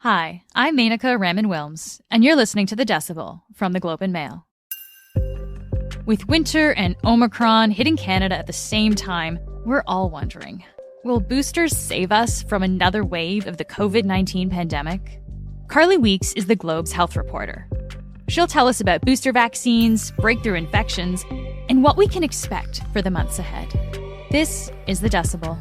Hi, I'm Menaka Raman-Wilms, and you're listening to The Decibel from the Globe and Mail. With winter and Omicron hitting Canada at the same time, we're all wondering, will boosters save us from another wave of the COVID-19 pandemic? Carly Weeks is the Globe's health reporter. She'll tell us about booster vaccines, breakthrough infections, and what we can expect for the months ahead. This is The Decibel.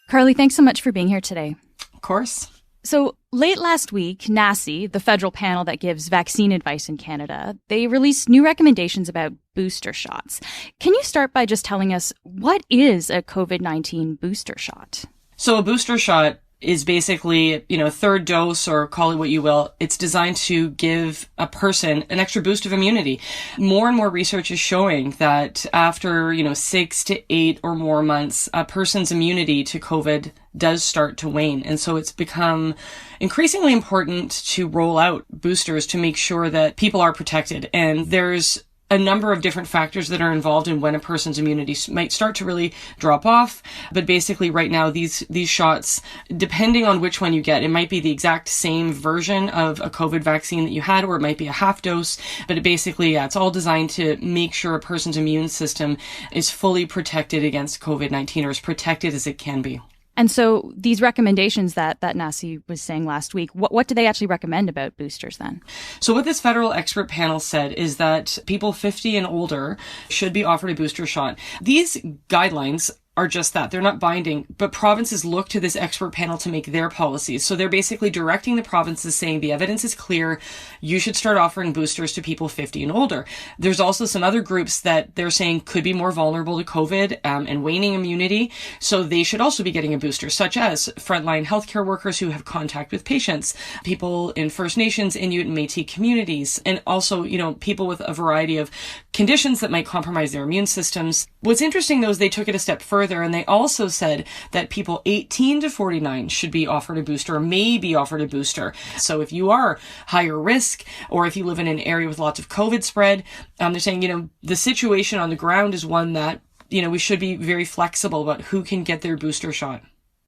Carly, thanks so much for being here today. Of course. So late last week, NACI, the federal panel that gives vaccine advice in Canada, they released new recommendations about booster shots. Can you start by just telling us, what is a COVID-19 booster shot? So a booster shot is basically, third dose, or call it what you will. It's designed to give a person an extra boost of immunity. More and more research is showing that after, 6 to 8 or more months, a person's immunity to COVID does start to wane. And so it's become increasingly important to roll out boosters to make sure that people are protected. And there's a number of different factors that are involved in when a person's immunity might start to really drop off. But basically right now, these shots, depending on which one you get, it might be the exact same version of a COVID vaccine that you had, or it might be a half dose. But it's all designed to make sure a person's immune system is fully protected against COVID-19, or as protected as it can be. And so these recommendations that NACI was saying last week, what do they actually recommend about boosters then? So what this federal expert panel said is that people 50 and older should be offered a booster shot. These guidelines are just that. They're not binding, but provinces look to this expert panel to make their policies. So they're basically directing the provinces, saying the evidence is clear. You should start offering boosters to people 50 and older. There's also some other groups that they're saying could be more vulnerable to COVID and waning immunity. So they should also be getting a booster, such as frontline healthcare workers who have contact with patients, people in First Nations, Inuit, and Métis communities, and also, people with a variety of conditions that might compromise their immune systems. What's interesting, though, is they took it a step further, and they also said that people 18 to 49 should be offered a booster, or may be offered a booster. So if you are higher risk, or if you live in an area with lots of COVID spread, they're saying, the situation on the ground is one that, we should be very flexible about who can get their booster shot.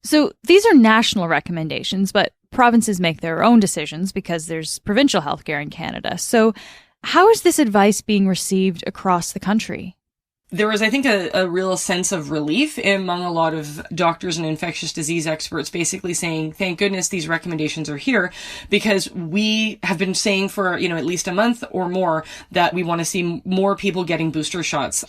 So these are national recommendations, but provinces make their own decisions because there's provincial healthcare in Canada. So how is this advice being received across the country? There was, I think, a real sense of relief among a lot of doctors and infectious disease experts, basically saying, thank goodness these recommendations are here, because we have been saying for, at least a month or more that we want to see more people getting booster shots.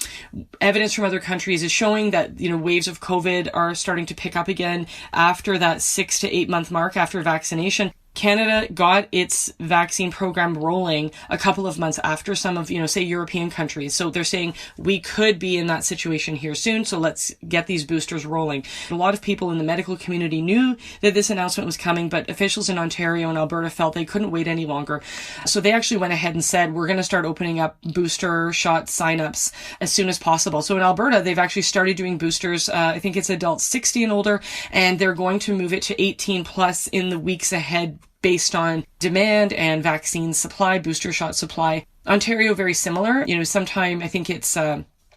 Evidence from other countries is showing that, waves of COVID are starting to pick up again after that 6 to 8 month mark after vaccination. Canada got its vaccine program rolling a couple of months after some of, say, European countries. So they're saying we could be in that situation here soon, so let's get these boosters rolling. A lot of people in the medical community knew that this announcement was coming, but officials in Ontario and Alberta felt they couldn't wait any longer. So they actually went ahead and said, we're going to start opening up booster shot signups as soon as possible. So in Alberta, they've actually started doing boosters. I think it's adults 60 and older, and they're going to move it to 18 plus in the weeks ahead, based on demand and vaccine supply, booster shot supply. Ontario, very similar. Sometime, I think it's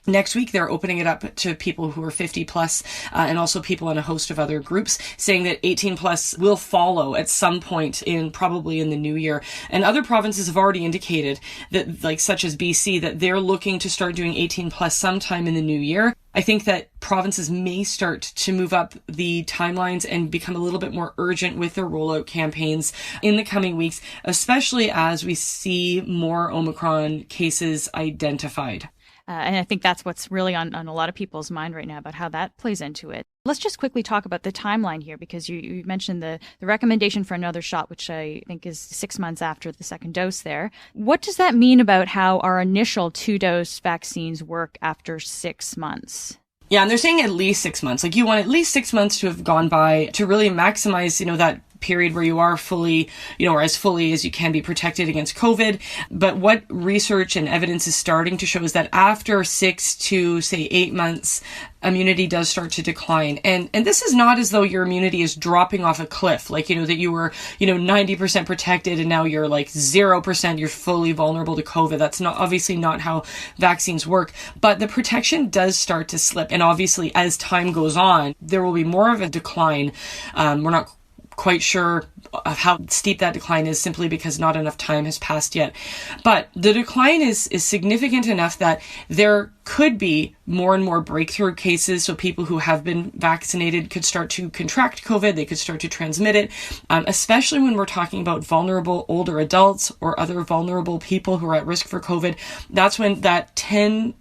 next week, they're opening it up to people who are 50 plus, and also people in a host of other groups, saying that 18 plus will follow at some point probably in the new year. And other provinces have already indicated that, such as BC, that they're looking to start doing 18 plus sometime in the new year. I think that provinces may start to move up the timelines and become a little bit more urgent with their rollout campaigns in the coming weeks, especially as we see more Omicron cases identified. And I think that's what's really on a lot of people's mind right now about how that plays into it. Let's just quickly talk about the timeline here, because you mentioned the recommendation for another shot, which I think is 6 months after the second dose there. What does that mean about how our initial 2-dose vaccines work after 6 months? Yeah, and they're saying at least 6 months. You want at least 6 months to have gone by to really maximize, that period where you are fully, or as fully as you can be protected against COVID. But what research and evidence is starting to show is that after 6 to say 8 months, immunity does start to decline. And this is not as though your immunity is dropping off a cliff, like, that you were, 90% protected and now you're like 0%, you're fully vulnerable to COVID. That's obviously not how vaccines work, but the protection does start to slip. And obviously as time goes on, there will be more of a decline. We're not quite sure of how steep that decline is, simply because not enough time has passed yet. But the decline is significant enough that there could be more and more breakthrough cases. So people who have been vaccinated could start to contract COVID. They could start to transmit it, especially when we're talking about vulnerable older adults or other vulnerable people who are at risk for COVID. That's when that 10%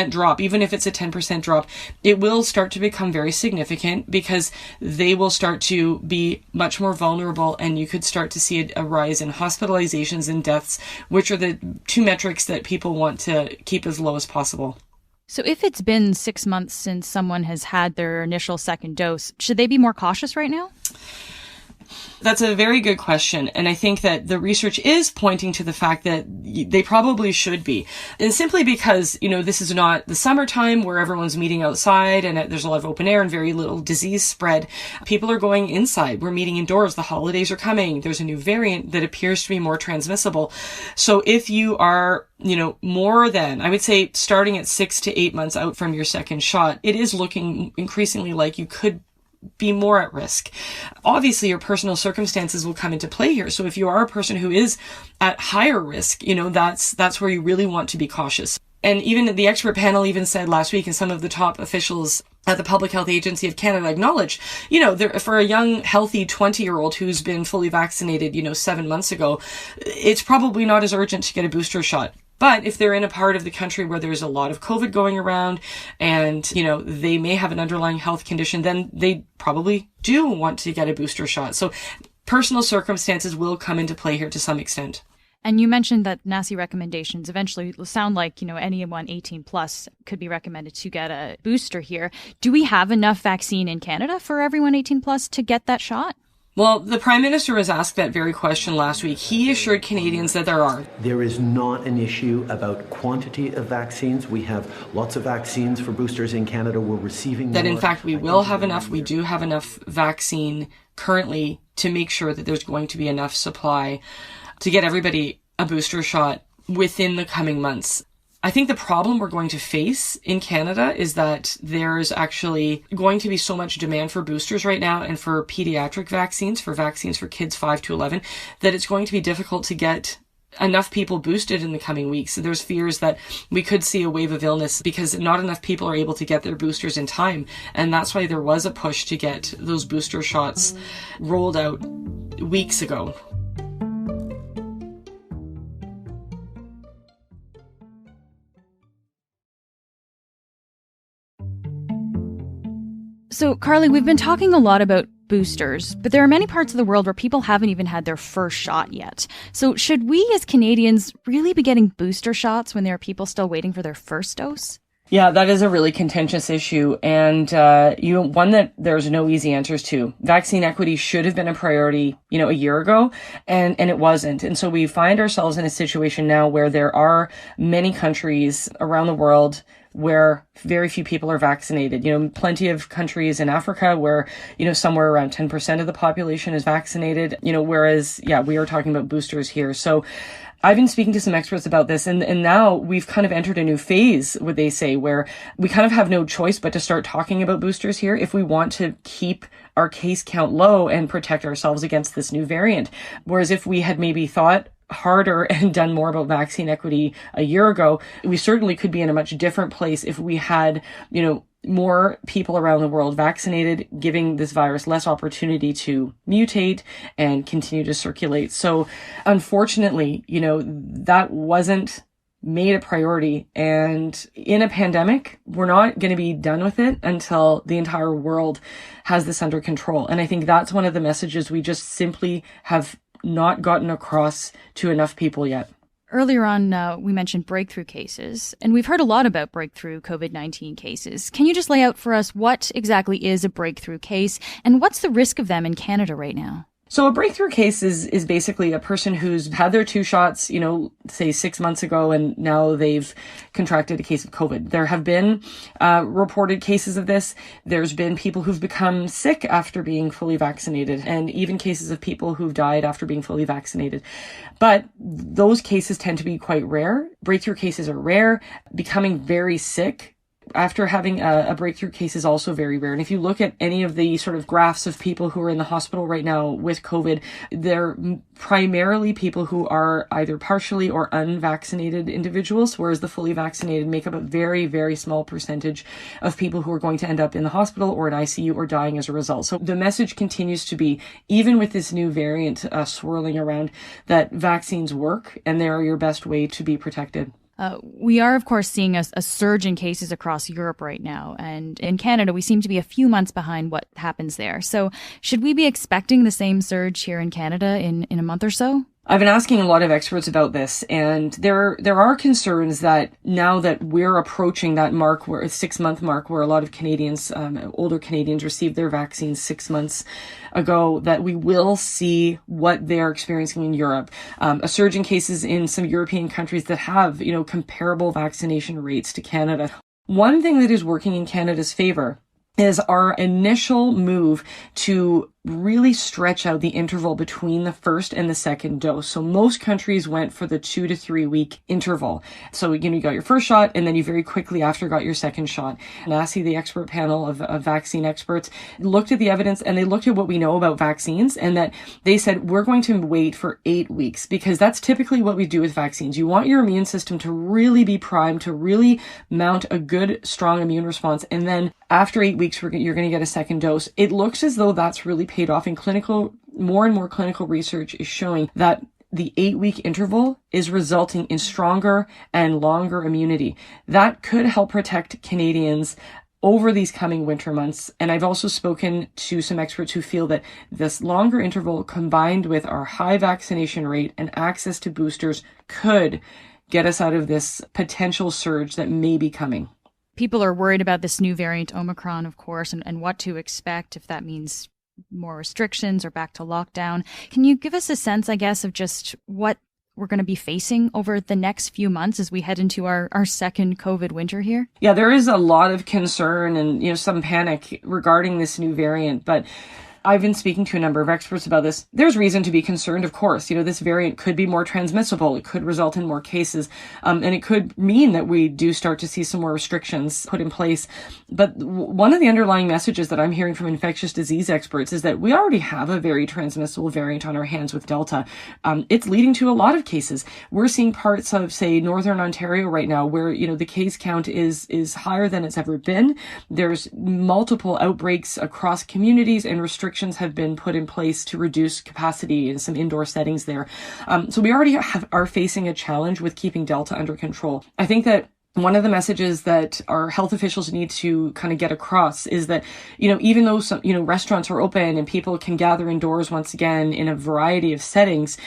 drop, even if it's a 10% drop, it will start to become very significant, because they will start to be much more vulnerable, and you could start to see a rise in hospitalizations and deaths, which are the two metrics that people want to keep as low as possible. So if it's been 6 months since someone has had their initial second dose, should they be more cautious right now? That's a very good question. And I think that the research is pointing to the fact that they probably should be. And simply because, this is not the summertime where everyone's meeting outside and there's a lot of open air and very little disease spread. People are going inside. We're meeting indoors. The holidays are coming. There's a new variant that appears to be more transmissible. So if you are, more than, I would say, starting at 6 to 8 months out from your second shot, it is looking increasingly like you could be more at risk. Obviously, your personal circumstances will come into play here. So if you are a person who is at higher risk, that's where you really want to be cautious. And even the expert panel even said last week, and some of the top officials at the Public Health Agency of Canada acknowledged, for a young, healthy 20-year-old who's been fully vaccinated, 7 months ago, it's probably not as urgent to get a booster shot. But if they're in a part of the country where there's a lot of COVID going around and, they may have an underlying health condition, then they probably do want to get a booster shot. So personal circumstances will come into play here to some extent. And you mentioned that NACI recommendations eventually will sound like, anyone 18 plus could be recommended to get a booster here. Do we have enough vaccine in Canada for everyone 18 plus to get that shot? Well, the Prime Minister was asked that very question last week. He assured Canadians that there are. There is not an issue about quantity of vaccines. We have lots of vaccines for boosters in Canada. We're receiving that, more. in fact, we will have enough. We do have enough vaccine currently to make sure that there's going to be enough supply to get everybody a booster shot within the coming months. I think the problem we're going to face in Canada is that there's actually going to be so much demand for boosters right now and for pediatric vaccines for kids 5 to 11, that it's going to be difficult to get enough people boosted in the coming weeks. So there's fears that we could see a wave of illness because not enough people are able to get their boosters in time. And that's why there was a push to get those booster shots rolled out weeks ago. So, Carly, we've been talking a lot about boosters, but there are many parts of the world where people haven't even had their first shot yet. So should we as Canadians really be getting booster shots when there are people still waiting for their first dose? Yeah, that is a really contentious issue, and one that there's no easy answers to. Vaccine equity should have been a priority, a year ago, and it wasn't. And so we find ourselves in a situation now where there are many countries around the world where very few people are vaccinated. Plenty of countries in Africa where, somewhere around 10% of the population is vaccinated, whereas, we are talking about boosters here. So I've been speaking to some experts about this, and now we've kind of entered a new phase, would they say, where we kind of have no choice but to start talking about boosters here if we want to keep our case count low and protect ourselves against this new variant. Whereas if we had maybe thought harder and done more about vaccine equity a year ago, we certainly could be in a much different place if we had, more people around the world vaccinated, giving this virus less opportunity to mutate and continue to circulate. So unfortunately, that wasn't made a priority. And in a pandemic, we're not going to be done with it until the entire world has this under control. And I think that's one of the messages we just simply have not gotten across to enough people yet. Earlier on, we mentioned breakthrough cases, and we've heard a lot about breakthrough COVID-19 cases. Can you just lay out for us what exactly is a breakthrough case, and what's the risk of them in Canada right now? So a breakthrough case is basically a person who's had their 2 shots, say 6 months ago, and now they've contracted a case of COVID. There have been reported cases of this. There's been people who've become sick after being fully vaccinated, and even cases of people who've died after being fully vaccinated. But those cases tend to be quite rare. Breakthrough cases are rare. Becoming very sick after having a breakthrough case is also very rare. And if you look at any of the sort of graphs of people who are in the hospital right now with COVID, they're primarily people who are either partially or unvaccinated individuals, whereas the fully vaccinated make up a very, very small percentage of people who are going to end up in the hospital or in ICU or dying as a result. So the message continues to be, even with this new variant swirling around, that vaccines work and they are your best way to be protected. We are, of course, seeing a surge in cases across Europe right now. And in Canada, we seem to be a few months behind what happens there. So should we be expecting the same surge here in Canada in a month or so? I've been asking a lot of experts about this, and there are concerns that now that we're approaching that mark, where a 6-month mark, where a lot of Canadians, older Canadians, received their vaccines 6 months ago, that we will see what they're experiencing in Europe. A surge in cases in some European countries that have, comparable vaccination rates to Canada. One thing that is working in Canada's favor is our initial move to really stretch out the interval between the first and the second dose. So most countries went for the 2 to 3 week interval. So, you got your first shot and then you very quickly after got your second shot. NACI, the expert panel of vaccine experts, looked at the evidence and they looked at what we know about vaccines, and that they said, we're going to wait for 8 weeks, because that's typically what we do with vaccines. You want your immune system to really be primed, to really mount a good, strong immune response. And then after 8 weeks, you're going to get a second dose. It looks as though that's really paid off in more and more clinical research is showing that the 8-week interval is resulting in stronger and longer immunity. That could help protect Canadians over these coming winter months. And I've also spoken to some experts who feel that this longer interval combined with our high vaccination rate and access to boosters could get us out of this potential surge that may be coming. People are worried about this new variant Omicron, of course, and what to expect, if that means more restrictions or back to lockdown. Can you give us a sense, I guess, of just what we're going to be facing over the next few months as we head into our second COVID winter here? Yeah, there is a lot of concern and, some panic regarding this new variant, but I've been speaking to a number of experts about this. There's reason to be concerned, of course. This variant could be more transmissible. It could result in more cases. And it could mean that we do start to see some more restrictions put in place. But one of the underlying messages that I'm hearing from infectious disease experts is that we already have a very transmissible variant on our hands with Delta. It's leading to a lot of cases. We're seeing parts of, say, Northern Ontario right now where, the case count is higher than it's ever been. There's multiple outbreaks across communities, and restrictions have been put in place to reduce capacity in some indoor settings there. So we already are facing a challenge with keeping Delta under control. I think that one of the messages that our health officials need to kind of get across is that, even though some, restaurants are open and people can gather indoors once again in a variety of settings,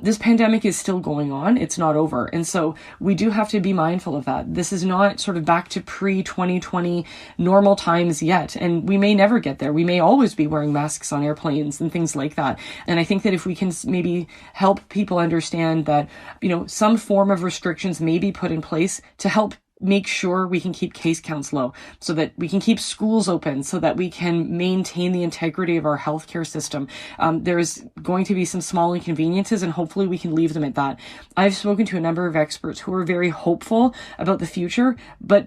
this pandemic is still going on. It's not over. And so we do have to be mindful of that. This is not sort of back to pre-2020 normal times yet. And we may never get there. We may always be wearing masks on airplanes and things like that. And I think that if we can maybe help people understand that, some form of restrictions may be put in place to help make sure we can keep case counts low, so that we can keep schools open, so that we can maintain the integrity of our healthcare system. There's going to be some small inconveniences, and hopefully we can leave them at that. I've spoken to a number of experts who are very hopeful about the future, but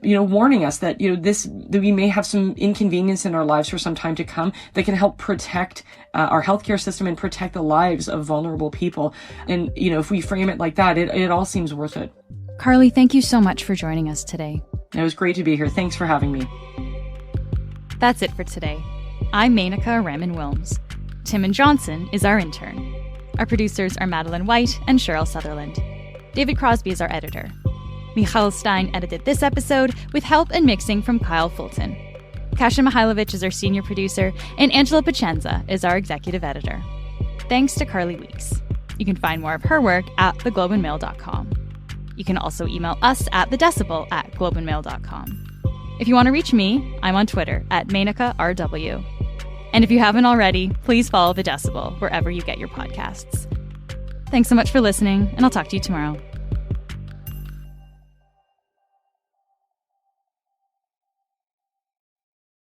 warning us that, that we may have some inconvenience in our lives for some time to come that can help protect our healthcare system and protect the lives of vulnerable people. And, if we frame it like that, it all seems worth it. Carly, thank you so much for joining us today. It was great to be here. Thanks for having me. That's it for today. I'm Menaka Raman-Wilms. Timon Johnson is our intern. Our producers are Madeline White and Cheryl Sutherland. David Crosby is our editor. Michal Stein edited this episode with help and mixing from Kyle Fulton. Kasia Mihailovich is our senior producer, and Angela Pacenza is our executive editor. Thanks to Carly Weeks. You can find more of her work at theglobeandmail.com. You can also email us at thedecibel@globeandmail.com. If you want to reach me, I'm on Twitter at MenakaRW. And if you haven't already, please follow The Decibel wherever you get your podcasts. Thanks so much for listening, and I'll talk to you tomorrow.